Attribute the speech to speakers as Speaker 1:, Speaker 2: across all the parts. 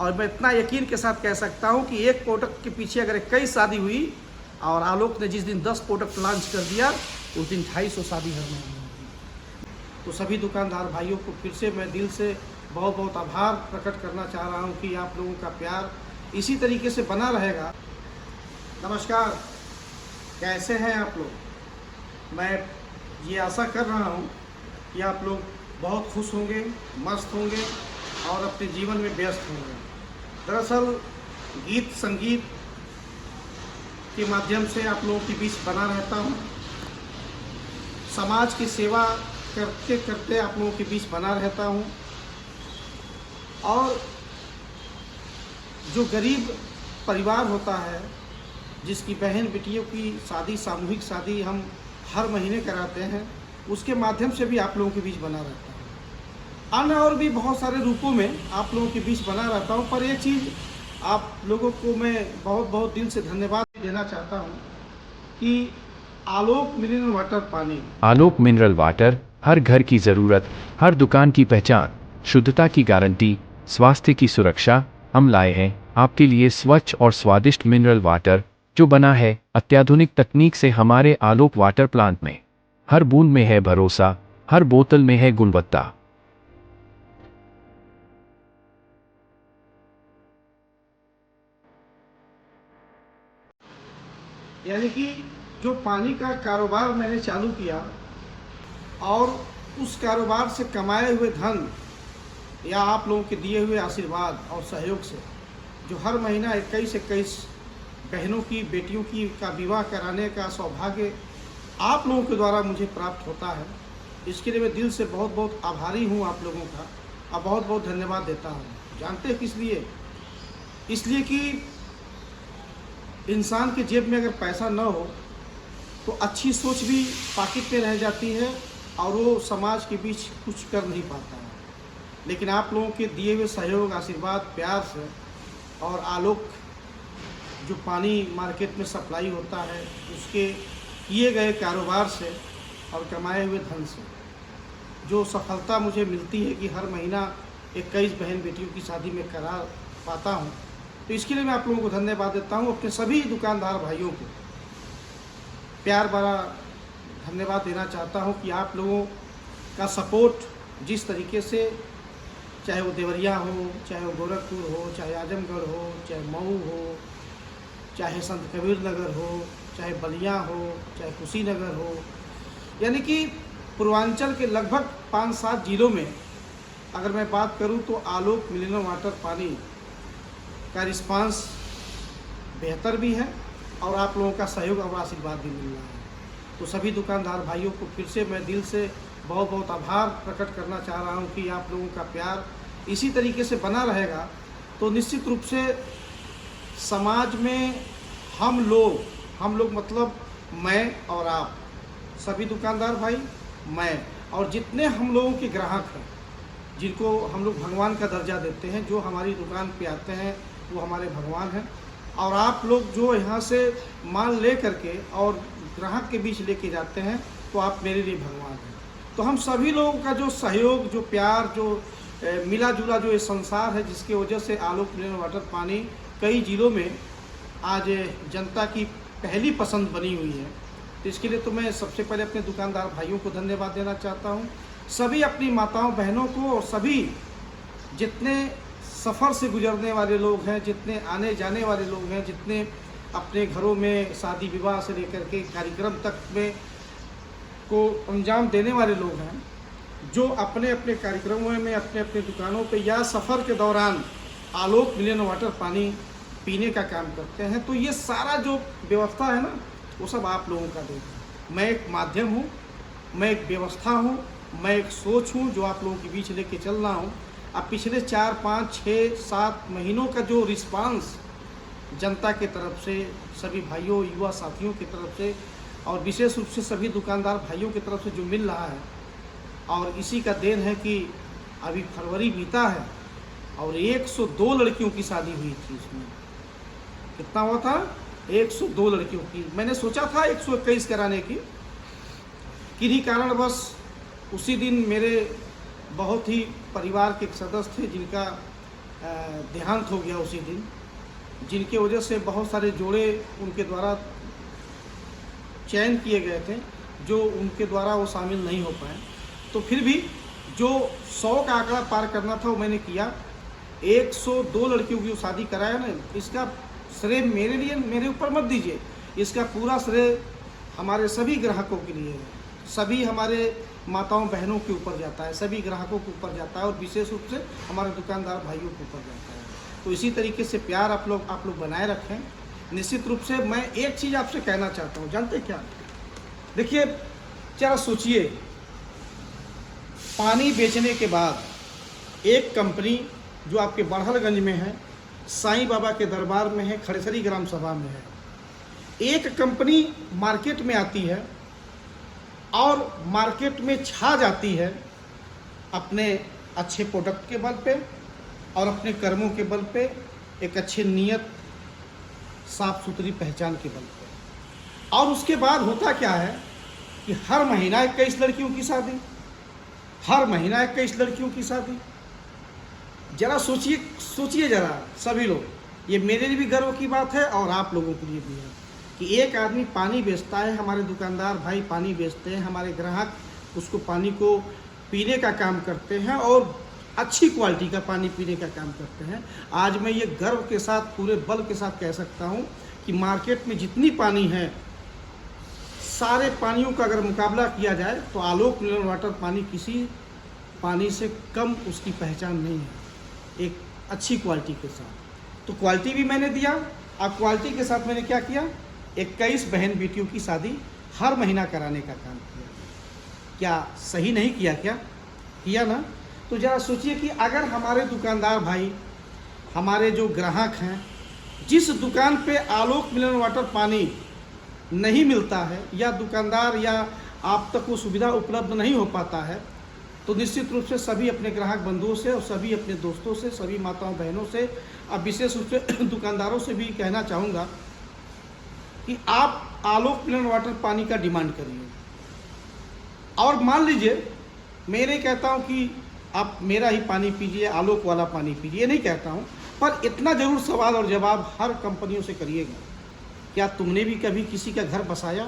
Speaker 1: और मैं इतना यकीन के साथ कह सकता हूँ कि एक प्रोडक्ट के पीछे अगर 21 शादी हुई और आलोक ने जिस दिन 10 प्रोडक्ट लॉन्च कर दिया उस दिन 250 शादी हर महीने होगी। तो सभी दुकानदार भाइयों को फिर से मैं दिल से बहुत बहुत आभार प्रकट करना चाह रहा हूँ कि आप लोगों का प्यार इसी तरीके से बना रहेगा। नमस्कार, कैसे हैं आप लोग? मैं ये आशा कर रहा हूँ कि आप लोग बहुत खुश होंगे, मस्त होंगे और अपने जीवन में व्यस्त होंगे। दरअसल गीत संगीत के माध्यम से आप लोगों के बीच बना रहता हूँ, समाज की सेवा करते करते आप लोगों के बीच बना रहता हूँ और जो गरीब परिवार होता है जिसकी बहन बेटियों की शादी, सामूहिक शादी हम हर महीने कराते हैं, उसके माध्यम से भी आप लोगों के बीच बना रहता हूँ। अन्य और भी बहुत सारे रूपों में आप लोगों के बीच बना रहता हूँ, पर एक चीज़ आप लोगों को मैं बहुत बहुत दिल से धन्यवाद देना चाहता हूँ कि आलोक मिनरल वाटर पानी,
Speaker 2: आलोक मिनरल वाटर, हर घर की ज़रूरत, हर दुकान की पहचान, शुद्धता की गारंटी, स्वास्थ्य की सुरक्षा। हम लाए हैं आपके लिए स्वच्छ और स्वादिष्ट मिनरल वाटर जो बना है अत्याधुनिक तकनीक से हमारे आलोक वाटर प्लांट में। हर बूंद में है भरोसा, हर बोतल में है गुणवत्ता।
Speaker 1: यानी कि जो पानी का कारोबार मैंने चालू किया और उस कारोबार से कमाए हुए धन या आप लोगों के दिए हुए आशीर्वाद और सहयोग से जो हर महीना 21 बहनों की, बेटियों की का विवाह कराने का सौभाग्य आप लोगों के द्वारा मुझे प्राप्त होता है, इसके लिए मैं दिल से बहुत बहुत आभारी हूँ आप लोगों का और बहुत बहुत धन्यवाद देता हूँ। जानते हैं किस लिए? इसलिए कि इंसान के जेब में अगर पैसा न हो तो अच्छी सोच भी पॉकेट में रह जाती है और वो समाज के बीच कुछ कर नहीं पाता है। लेकिन आप लोगों के दिए हुए सहयोग, आशीर्वाद, प्यार से और आलोक जो पानी मार्केट में सप्लाई होता है उसके किए गए कारोबार से और कमाए हुए धन से जो सफलता मुझे मिलती है कि हर महीना 21 बहन बेटियों की शादी में करा पाता हूँ, तो इसके लिए मैं आप लोगों को धन्यवाद देता हूँ। अपने सभी दुकानदार भाइयों को प्यार भरा धन्यवाद देना चाहता हूँ कि आप लोगों का सपोर्ट जिस तरीके से, चाहे वो देवरिया हो, चाहे वो गोरखपुर हो, चाहे आजमगढ़ हो, चाहे मऊ हो, चाहे संत कबीर नगर हो, चाहे बलिया हो, चाहे कुशीनगर हो, यानी कि पूर्वांचल के लगभग 5-7 जिलों में अगर मैं बात करूं तो आलोक मिनरल वाटर पानी का रिस्पांस बेहतर भी है और आप लोगों का सहयोग और आशीर्वाद भी मिल रहा है। तो सभी दुकानदार भाइयों को फिर से मैं दिल से बहुत बहुत आभार प्रकट करना चाह रहा हूं कि आप लोगों का प्यार इसी तरीके से बना रहेगा तो निश्चित रूप से समाज में हम लोग मतलब मैं और आप सभी दुकानदार भाई, मैं और जितने हम लोगों के ग्राहक हैं जिनको हम लोग भगवान का दर्जा देते हैं, जो हमारी दुकान पे आते हैं वो हमारे भगवान हैं और आप लोग जो यहाँ से माल ले करके और ग्राहक के बीच लेके जाते हैं तो आप मेरे लिए भगवान हैं। तो हम सभी लोगों का जो सहयोग, जो प्यार, जो मिला जुला जो ये संसार है जिसकी वजह से आलोक मिनरल वाटर पानी कई जिलों में आज जनता की पहली पसंद बनी हुई है। तो इसके लिए तो मैं सबसे पहले अपने दुकानदार भाइयों को धन्यवाद देना चाहता हूँ, सभी अपनी माताओं बहनों को और सभी जितने सफ़र से गुजरने वाले लोग हैं, जितने आने जाने वाले लोग हैं, जितने अपने घरों में शादी विवाह से लेकर के कार्यक्रम तक में को अंजाम देने वाले लोग हैं, जो अपने अपने कार्यक्रमों में, अपने अपने दुकानों पे या सफ़र के दौरान आलोक मिनरल वाटर पानी पीने का काम करते हैं, तो ये सारा जो व्यवस्था है ना वो सब आप लोगों का देन है। मैं एक माध्यम हूँ, मैं एक व्यवस्था हूँ, मैं एक सोच हूँ जो आप लोगों के बीच लेके चल रहा हूँ। अब पिछले 4, 5, 6, 7 महीनों का जो रिस्पांस जनता के तरफ से, सभी भाइयों, युवा साथियों की तरफ से और विशेष रूप से सभी दुकानदार भाइयों की तरफ से जो मिल रहा है, और इसी का देन है कि अभी फरवरी बीता है और 102 लड़कियों की शादी हुई थी। इसमें कितना हुआ था? 102 लड़कियों की। मैंने सोचा था 121 कराने की, किन्हीं कारणवश उसी दिन मेरे बहुत ही परिवार के एक सदस्य थे जिनका देहांत हो गया उसी दिन, जिनके वजह से बहुत सारे जोड़े उनके द्वारा चयन किए गए थे जो उनके द्वारा वो शामिल नहीं हो पाए। तो फिर भी जो 100 का आंकड़ा पार करना था वो मैंने किया। 102 लड़कियों की शादी कराया ना, इसका श्रेय मेरे लिए, मेरे ऊपर मत दीजिए, इसका पूरा श्रेय हमारे सभी ग्राहकों के लिए है, सभी हमारे माताओं बहनों के ऊपर जाता है, सभी ग्राहकों के ऊपर जाता है और विशेष रूप से हमारे दुकानदार भाइयों के ऊपर जाता है। तो इसी तरीके से प्यार आप लोग बनाए रखें। निश्चित रूप से मैं एक चीज़ आपसे कहना चाहता हूँ, जानते क्या, देखिए जरा सोचिए, पानी बेचने के बाद एक कंपनी जो आपके बड़हलगंज में है, साईं बाबा के दरबार में है, खड़ेसरी ग्राम सभा में है, एक कंपनी मार्केट में आती है और मार्केट में छा जाती है अपने अच्छे प्रोडक्ट के बल पे और अपने कर्मों के बल पे, एक अच्छे नियत साफ सुथरी पहचान के बल पे। और उसके बाद होता क्या है कि हर महीना 21 लड़कियों की शादी, हर महीना 21 लड़कियों की शादी। जरा सोचिए जरा सभी लोग, ये मेरे लिए भी गर्व की बात है और आप लोगों के लिए भी है कि एक आदमी पानी बेचता है, हमारे दुकानदार भाई पानी बेचते हैं, हमारे ग्राहक उसको पानी को पीने का काम करते हैं और अच्छी क्वालिटी का पानी पीने का काम करते हैं। आज मैं ये गर्व के साथ, पूरे बल के साथ कह सकता हूँ कि मार्केट में जितनी पानी है, सारे पानियों का अगर मुकाबला किया जाए तो आलोक मिनरल वाटर पानी किसी पानी से कम उसकी पहचान नहीं है, एक अच्छी क्वालिटी के साथ। तो क्वालिटी भी मैंने दिया और क्वालिटी के साथ मैंने क्या किया, 21 बहन बेटियों की शादी हर महीना कराने का काम किया। क्या सही नहीं किया? क्या किया ना? तो ज़रा सोचिए कि अगर हमारे दुकानदार भाई, हमारे जो ग्राहक हैं, जिस दुकान पे आलोक मिनरल वाटर पानी नहीं मिलता है या दुकानदार या आप तक वो सुविधा उपलब्ध नहीं हो पाता है, तो निश्चित रूप से सभी अपने ग्राहक बंधुओं से और सभी अपने दोस्तों से, सभी माताओं बहनों से, अब विशेष रूप से दुकानदारों से भी कहना चाहूँगा कि आप आलोक मिनरल वाटर पानी का डिमांड करिए। और मान लीजिए, मैं नहीं कहता हूँ कि आप मेरा ही पानी पीजिए, आलोक वाला पानी पीजिए, ये नहीं कहता हूँ, पर इतना ज़रूर सवाल और जवाब हर कंपनियों से करिएगा, क्या तुमने भी कभी किसी का घर बसाया?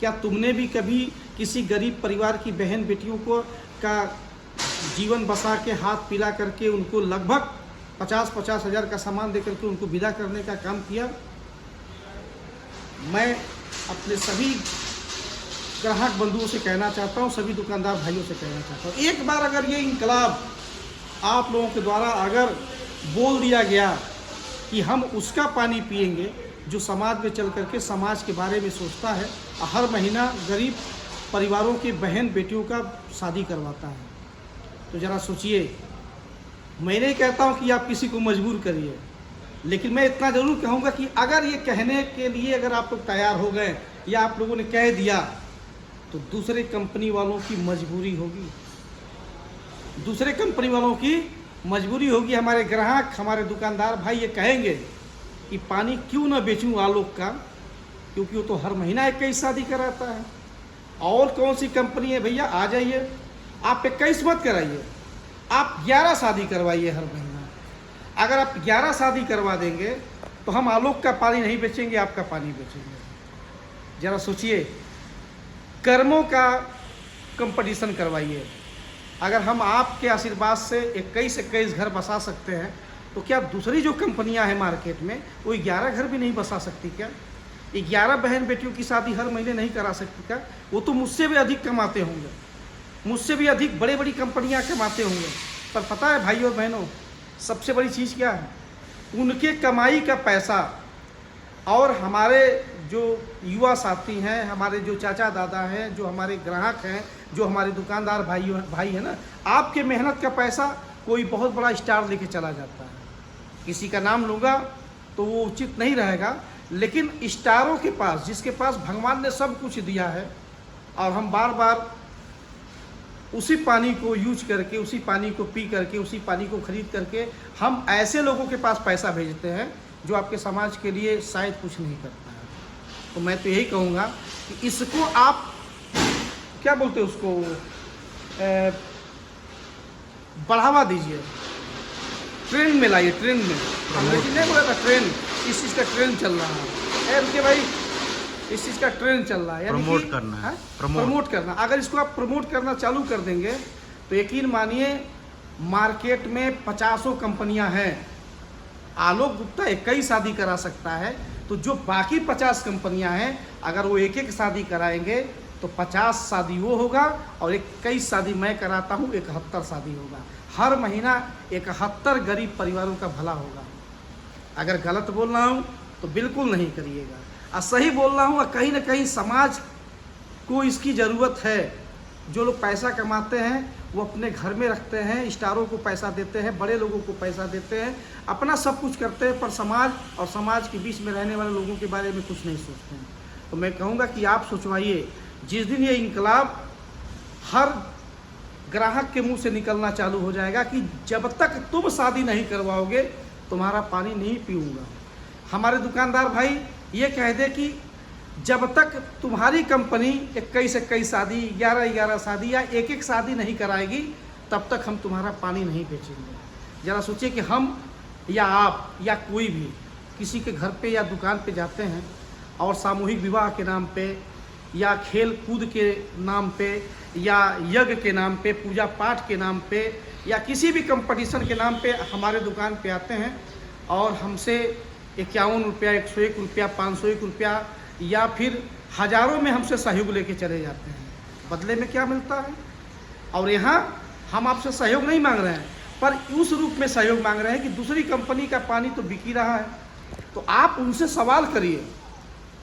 Speaker 1: क्या तुमने भी कभी किसी गरीब परिवार की बहन बेटियों को का जीवन बसा के हाथ पिला करके उनको लगभग 50-50 हज़ार का सामान दे करके उनको विदा करने का काम किया? मैं अपने सभी ग्राहक बंधुओं से कहना चाहता हूं, सभी दुकानदार भाइयों से कहना चाहता हूं, एक बार अगर ये इनकलाब आप लोगों के द्वारा अगर बोल दिया गया कि हम उसका पानी पिएंगे जो समाज में चल करके समाज के बारे में सोचता है, हर महीना गरीब परिवारों के बहन बेटियों का शादी करवाता है, तो ज़रा सोचिए। मैं नहीं कहता हूं कि आप किसी को मजबूर करिए, लेकिन मैं इतना ज़रूर कहूँगा कि अगर ये कहने के लिए अगर आप लोग तैयार हो गए या आप लोगों ने कह दिया, तो दूसरे कंपनी वालों की मजबूरी होगी, दूसरे कंपनी वालों की मजबूरी होगी। हमारे ग्राहक, हमारे दुकानदार भाई ये कहेंगे कि पानी क्यों ना बेचूं आलोक का, क्योंकि वो तो हर महीना 21 शादी कराता है। और कौन सी कंपनी है भैया? आ जाइए, आप 21 मत कराइए, आप 11 शादी करवाइए हर महीना। अगर आप 11 शादी करवा देंगे तो हम आलोक का पानी नहीं बेचेंगे, आपका पानी बेचेंगे। ज़रा सोचिए, कर्मों का कंपटीशन करवाइए। अगर हम आपके आशीर्वाद से 21 घर बसा सकते हैं, तो क्या दूसरी जो कंपनियां हैं मार्केट में वो 11 घर भी नहीं बसा सकती? क्या 11 बहन बेटियों की शादी हर महीने नहीं करा सकती? क्या वो तो मुझसे भी अधिक कमाते होंगे, मुझसे भी अधिक बड़ी बड़ी कंपनियां कमाते होंगे। पर पता है भाइयों और बहनों, सबसे बड़ी चीज़ क्या है? उनके कमाई का पैसा और हमारे जो युवा साथी हैं, हमारे जो चाचा दादा हैं, जो हमारे ग्राहक हैं, जो हमारे दुकानदार भाई हैं ना, आपके मेहनत का पैसा कोई बहुत बड़ा स्टार लेके चला जाता है। किसी का नाम लूँगा तो वो उचित नहीं रहेगा, लेकिन स्टारों के पास, जिसके पास भगवान ने सब कुछ दिया है, और हम बार बार उसी पानी को यूज करके, उसी पानी को पी करके, उसी पानी को खरीद करके हम ऐसे लोगों के पास पैसा भेजते हैं जो आपके समाज के लिए शायद कुछ नहीं करता है। तो मैं तो यही कहूँगा कि इसको आप क्या बोलते हैं, उसको बढ़ावा दीजिए। ट्रेंड में लाइए, ट्रेंड में। अंग्रेजी नहीं बोला था, ट्रेंड, इस चीज़ का ट्रेंड चल रहा है। रुके भाई, इस चीज़ का ट्रेंड चल रहा है, यानी
Speaker 3: प्रमोट करना है,
Speaker 1: प्रमोट करना। अगर इसको आप प्रमोट करना चालू कर देंगे तो यकीन मानिए मार्केट में 50 कंपनियां हैं। आलोक गुप्ता 21 शादी करा सकता है, तो जो बाकी 50 कंपनियां हैं अगर वो एक एक शादी कराएंगे तो 50 शादी वो होगा और 21 शादी मैं कराता हूँ, 71 शादी होगा। हर महीना 71 गरीब परिवारों का भला होगा। अगर गलत बोल रहा हूँ तो बिल्कुल नहीं करिएगा, और सही बोल रहा हूँ। और कहीं ना कहीं समाज को इसकी ज़रूरत है। जो लोग पैसा कमाते हैं वो अपने घर में रखते हैं, स्टारों को पैसा देते हैं, बड़े लोगों को पैसा देते हैं, अपना सब कुछ करते हैं, पर समाज और समाज के बीच में रहने वाले लोगों के बारे में कुछ नहीं सोचते हैं। तो मैं कहूँगा कि आप सोचवाइए, जिस दिन ये इनकलाब हर ग्राहक के मुंह से निकलना चालू हो जाएगा कि जब तक तुम शादी नहीं करवाओगे तुम्हारा पानी नहीं पीऊँगा। हमारे दुकानदार भाई ये कह दे कि जब तक तुम्हारी कंपनी 21 शादी, 11 शादी या एक शादी नहीं कराएगी तब तक हम तुम्हारा पानी नहीं बेचेंगे। ज़रा सोचिए कि हम या आप या कोई भी किसी के घर पे या दुकान पे जाते हैं और सामूहिक विवाह के नाम पे या खेल कूद के नाम पे या यज्ञ के नाम पे, पूजा पाठ के नाम पे या किसी भी कंपटीशन के नाम पे हमारे दुकान पे आते हैं और हमसे 51 रुपया, 101 रुपया, 501 रुपया या फिर हज़ारों में हमसे सहयोग लेके चले जाते हैं। बदले में क्या मिलता है? और यहाँ हम आपसे सहयोग नहीं मांग रहे हैं, पर उस रूप में सहयोग मांग रहे हैं कि दूसरी कंपनी का पानी तो बिक ही रहा है। तो आप उनसे सवाल करिए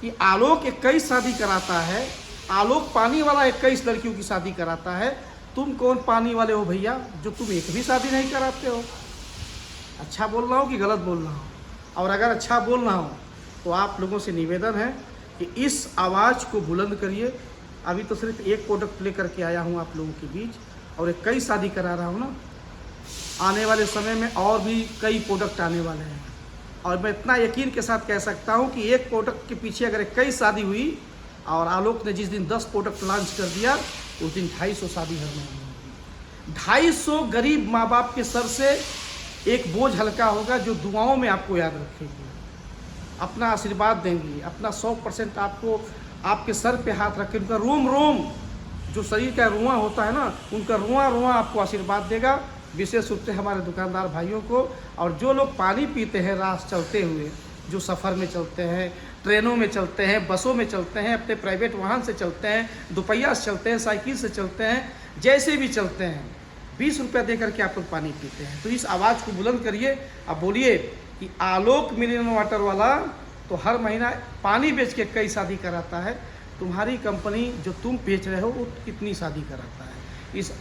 Speaker 1: कि आलोक 21 शादी कराता है, आलोक पानी वाला 21 लड़कियों की शादी कराता है, तुम कौन पानी वाले हो भैया जो तुम एक भी शादी नहीं कराते हो? अच्छा बोल रहा हूँ कि गलत बोल रहा हूँ? और अगर अच्छा बोल रहा हूँ तो आप लोगों से निवेदन है कि इस आवाज़ को बुलंद करिए। अभी तो सिर्फ एक प्रोडक्ट लेकर के आया हूँ आप लोगों के बीच और 21 शादी करा रहा हूँ ना। आने वाले समय में और भी कई प्रोडक्ट आने वाले हैं और मैं इतना यकीन के साथ कह सकता हूँ कि एक प्रोडक्ट के पीछे अगर 21 शादी हुई और आलोक ने जिस दिन 10 प्रोडक्ट लॉन्च कर दिया उस दिन 250 शादी हर महीने होगी। 250 गरीब माँ बाप के सर से एक बोझ हल्का होगा जो दुआओं में आपको याद रखेगी, अपना आशीर्वाद देंगी, अपना 100% आपको आपके सर पे हाथ रख के उनका रोम रोम जो शरीर का रुआं होता है ना, उनका रुआं रुआं आपको आशीर्वाद देगा। विशेष रूप से हमारे दुकानदार भाइयों को और जो लोग पानी पीते हैं रात चलते हुए, जो सफ़र में चलते हैं, ट्रेनों में चलते हैं, बसों में चलते हैं, अपने प्राइवेट वाहन से चलते हैं, दोपहिया से चलते हैं, साइकिल से चलते हैं, जैसे भी चलते हैं, 20 रुपया दे करके आप लोग पानी पीते हैं। तो इस आवाज़ को बुलंद करिए, अब बोलिए कि आलोक मिनरल वाटर वाला तो हर महीना पानी बेच के कई शादी कराता है, तुम्हारी कंपनी जो तुम बेच रहे हो वो कितनी शादी कराता है?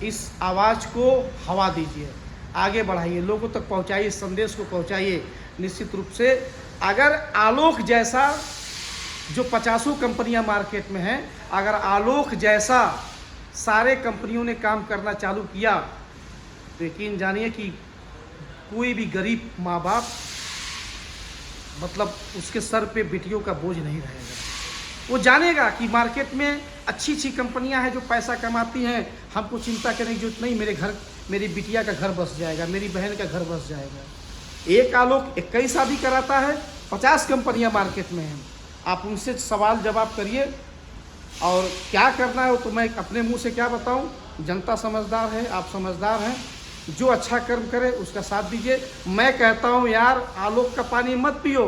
Speaker 1: इस आवाज़ को हवा दीजिए, आगे बढ़ाइए, लोगों तक पहुंचाइए, इस संदेश को पहुंचाइए। निश्चित रूप से अगर आलोक जैसा जो 50 कंपनियां मार्केट में हैं, अगर आलोक जैसा सारे कंपनियों ने काम करना चालू किया तो यकीन जानिए कि कोई भी गरीब माँ बाप मतलब उसके सर पे बेटियों का बोझ नहीं रहेगा। वो जानेगा कि मार्केट में अच्छी अच्छी कंपनियां हैं जो पैसा कमाती हैं, हमको चिंता करने की जरूरत नहीं, मेरे घर मेरी बिटिया का घर बस जाएगा, मेरी बहन का घर बस जाएगा। एक आलोक 21 शादी कराता है, 50 कंपनियां मार्केट में हैं। आप उनसे सवाल जवाब करिए और क्या करना है वो तो मैं अपने मुंह से क्या बताऊं। जनता समझदार है, आप समझदार हैं, जो अच्छा कर्म करे उसका साथ दीजिए। मैं कहता हूं यार आलोक का पानी मत पियो।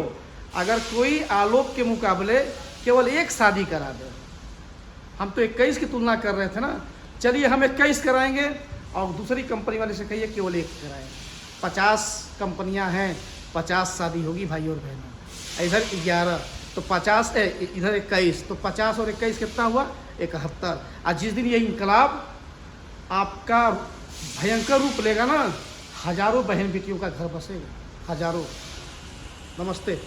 Speaker 1: अगर कोई आलोक के मुकाबले केवल एक शादी करा दे, हम तो 21 की तुलना कर रहे थे ना, चलिए हम 21 कराएंगे और दूसरी कंपनी वाले से कहिए केवल एक कराएं। 50 कंपनियां हैं, 50 शादी होगी भाई और बहनों। इधर 11 तो 50 इधर 21 तो 50 और 21 कितना हुआ? 71। आज जिस दिन ये इनकलाब आपका भयंकर रूप लेगा ना, हजारों बहन बेटियों का घर बसेगा, हजारों। नमस्ते।